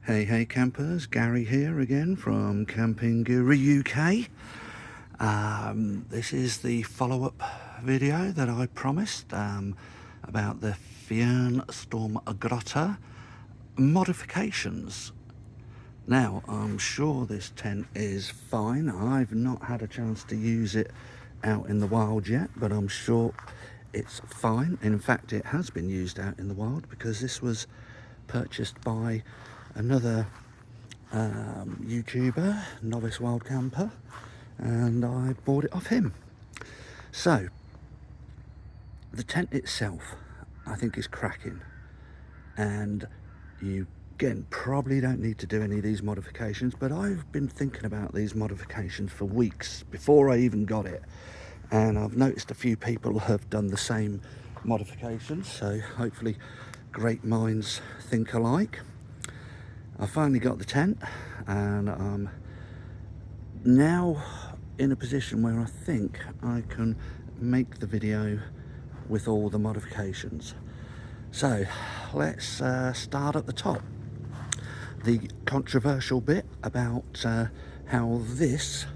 Hey campers, Gary here again from Camping Guru UK. This is the follow-up video that I promised about the Fjern Stormgrotta modifications. Now, I'm sure this tent is fine. I've not had a chance to use it out in the wild yet, but I'm sure it's fine. In fact, it has been used out in the wild because this was purchased by another YouTuber, Novice Wild Camper, and I bought it off him. So, the tent itself, I think, is cracking, and you again probably don't need to do any of these modifications, but I've been thinking about these modifications for weeks before I even got it, and I've noticed a few people have done the same modifications, so hopefully great minds think alike. I finally got the tent, and I'm now in a position where I think I can make the video with all the modifications. So let's start at the top. The controversial bit about how this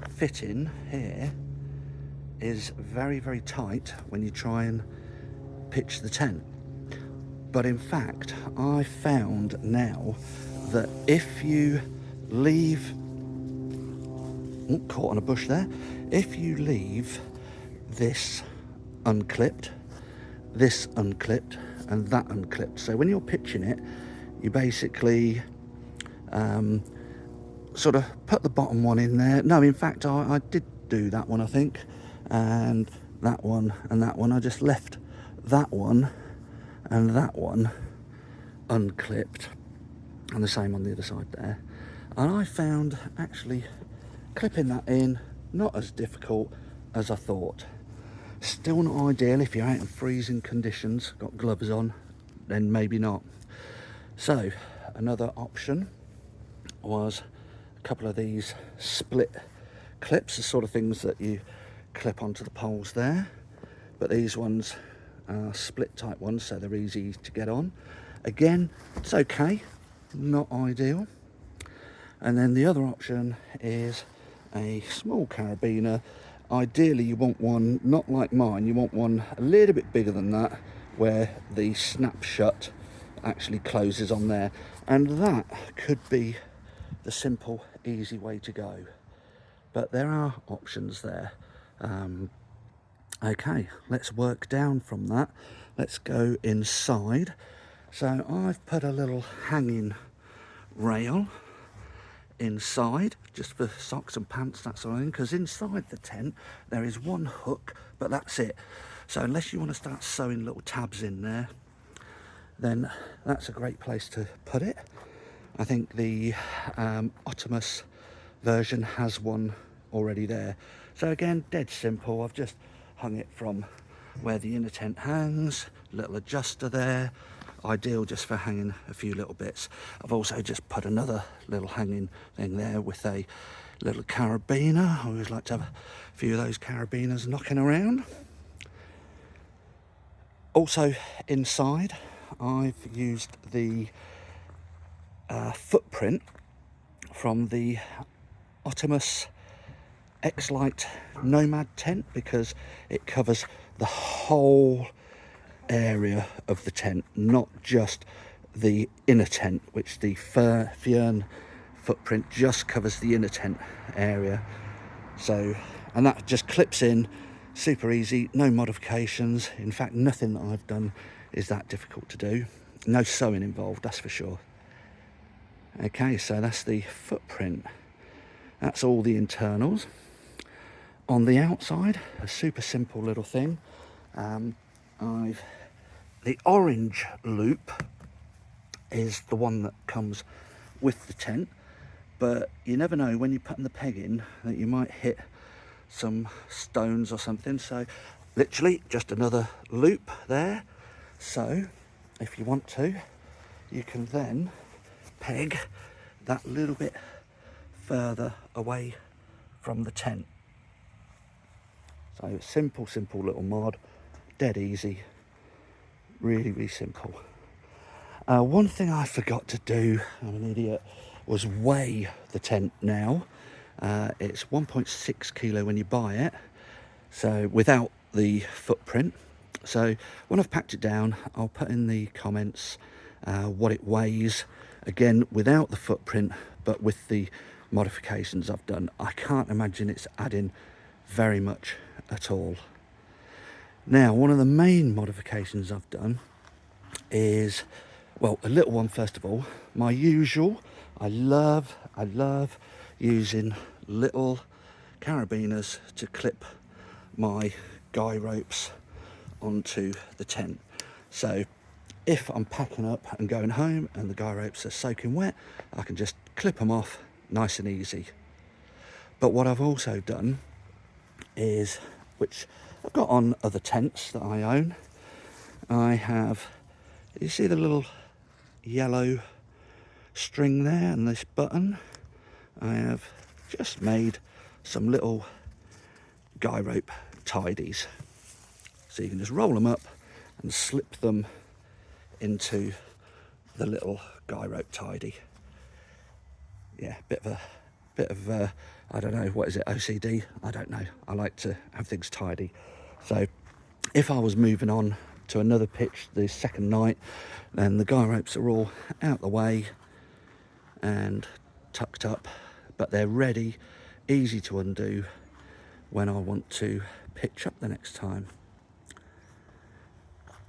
fitting here is very tight when you try and pitch the tent. But in fact, I found now that if you leave, caught on a bush there, if you leave this unclipped, and that unclipped, so when you're pitching it, you basically sort of put the bottom one in there. No, in fact, I did do that one, I think, and that one and that one. I just left that one and that one unclipped, and the same on the other side there. And I found actually clipping that in not as difficult as I thought. Still not ideal if you're out in freezing conditions, got gloves on, then maybe not. So another option was a couple of these split clips, the sort of things that you clip onto the poles there, but these ones are split type ones, so they're easy to get on. Again, it's okay, not ideal. And then the other option is a small carabiner. Ideally you want one not like mine, you want one a little bit bigger than that, where the snap shut actually closes on there, and that could be the simple easy way to go, but there are options there. Okay, let's work down from that. Let's go inside. So I've put a little hanging rail inside just for socks and pants, that sort of thing, because inside the tent there is one hook, but that's it. So unless you want to start sewing little tabs in there, then that's a great place to put it. I think the Optimus version has one already there. So again, dead simple. I've just hung it from where the inner tent hangs, little adjuster there, ideal just for hanging a few little bits. I've also just put another little hanging thing there with a little carabiner. I always like to have a few of those carabiners knocking around. Also inside, I've used the footprint from the Optimus X-Lite Nomad tent, because it covers the whole area of the tent, not just the inner tent, which the Fjern footprint just covers the inner tent area. So, and that just clips in, super easy, no modifications. In fact, nothing that I've done is that difficult to do. No sewing involved, that's for sure. Okay, so that's the footprint. That's all the internals. On the outside, a super simple little thing. The orange loop is the one that comes with the tent, but you never know when you're putting the peg in that you might hit some stones or something. So literally just another loop there. So if you want to, you can then peg that little bit further away from the tent. So simple little mod, dead easy, really simple. One thing I forgot to do, I'm an idiot, was weigh the tent now. It's 1.6 kilo when you buy it, so without the footprint. So when I've packed it down, I'll put in the comments what it weighs, again without the footprint, but with the modifications I've done. I can't imagine it's adding very much at all. Now, one of the main modifications I've done is, well, a little one first of all. My usual, I love using little carabiners to clip my guy ropes onto the tent. So if I'm packing up and going home and the guy ropes are soaking wet, I can just clip them off nice and easy. But what I've also done is, which I've got on other tents that I own, I have, you see the little yellow string there and this button? I have just made some little guy rope tidies. So you can just roll them up and slip them into the little guy rope tidy. Yeah, bit of I don't know, what is it, OCD? I don't know. I like to have things tidy. So if I was moving on to another pitch the second night, then the guy ropes are all out the way and tucked up, but they're ready, easy to undo when I want to pitch up the next time.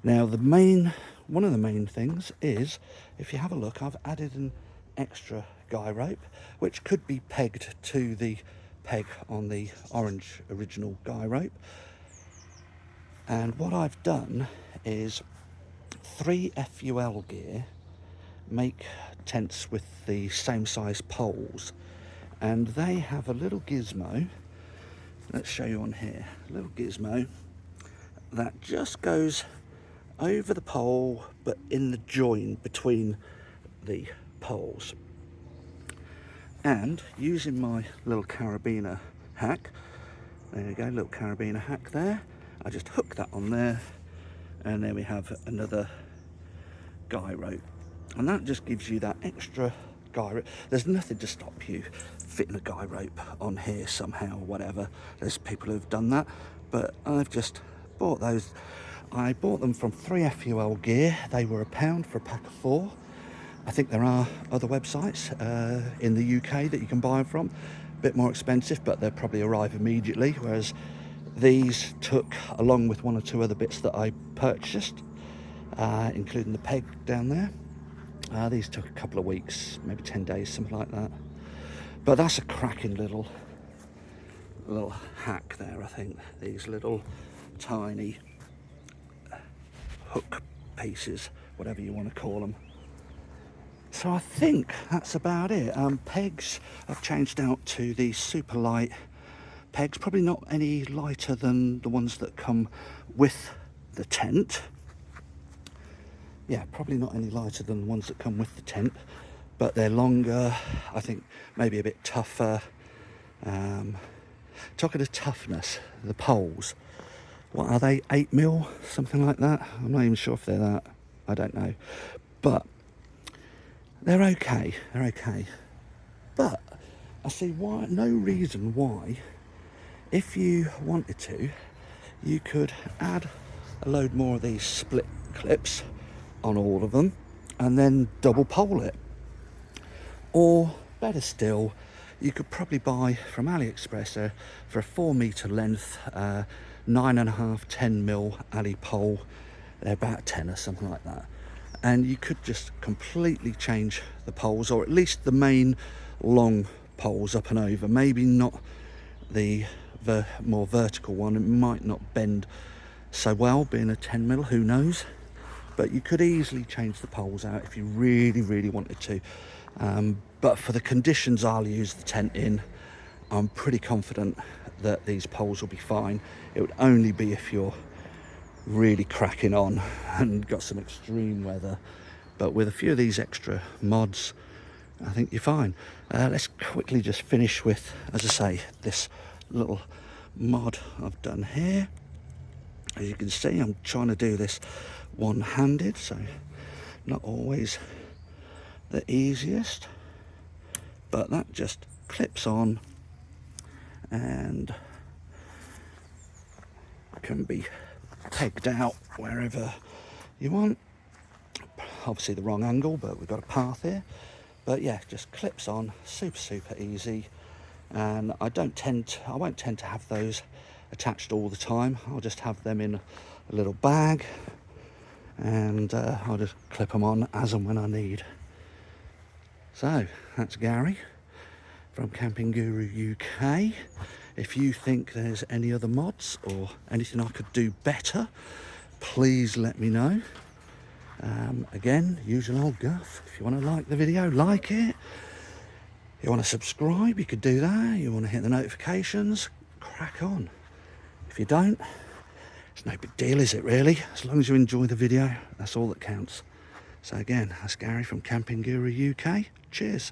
Now one of the main things is, if you have a look, I've added an extra guy rope which could be pegged to the peg on the orange original guy rope. And what I've done is 3 FUL gear make tents with the same size poles, and they have a little gizmo, let's show you on here, a little gizmo that just goes over the pole but in the join between the poles. And using my little carabiner hack, there you go, little carabiner hack there, I just hook that on there, and there we have another guy rope, and that just gives you that extra guy rope. There's nothing to stop you fitting a guy rope on here somehow or whatever. There's people who've done that, but I've just bought those. I bought them from 3 FUL gear. They were £1 for a pack of 4. I think there are other websites in the UK that you can buy them from. A bit more expensive, but they'll probably arrive immediately, whereas these took, along with 1 or 2 other bits that I purchased, including the peg down there, these took a couple of weeks, maybe 10 days, something like that. But that's a cracking little hack there, I think. These little tiny hook pieces, whatever you want to call them. So I think that's about it. Pegs, I've changed out to the super light pegs, probably not any lighter than the ones that come with the tent. Yeah, probably not any lighter than the ones that come with the tent, but they're longer, I think maybe a bit tougher. Talking of toughness, the poles, what are they, 8mm, something like that? I'm not even sure if they're that, I don't know. But they're okay. But I see no reason why, if you wanted to, you could add a load more of these split clips on all of them and then double pole it. Or better still, you could probably buy from AliExpress for a 4 metre length 9.5 10mm Ali pole. They're about 10 or something like that, and you could just completely change the poles, or at least the main long poles up and over. Maybe not the more vertical one, it might not bend so well being a 10mm, who knows, but you could easily change the poles out if you really wanted to. But for the conditions I'll use the tent in, I'm pretty confident that these poles will be fine. It would only be if you're really cracking on and got some extreme weather, but with a few of these extra mods, I think you're fine. Let's quickly just finish with, as I say, this little mod I've done here. As you can see, I'm trying to do this one-handed, so Not always the easiest, but that just clips on and can be pegged out wherever you want. Obviously the wrong angle, but we've got a path here. But yeah, just clips on, super easy. And I won't tend to have those attached all the time. I'll just have them in a little bag, and I'll just clip them on as and when I need. So that's Gary from Camping Guru UK. If you think there's any other mods or anything I could do better, please let me know. Again, usual old guff. If you want to like the video, like it. You want to subscribe, you could do that. You want to hit the notifications, crack on. If you don't, it's no big deal, is it really? As long as you enjoy the video, that's all that counts. So again, that's Gary from Camping Guru UK. Cheers.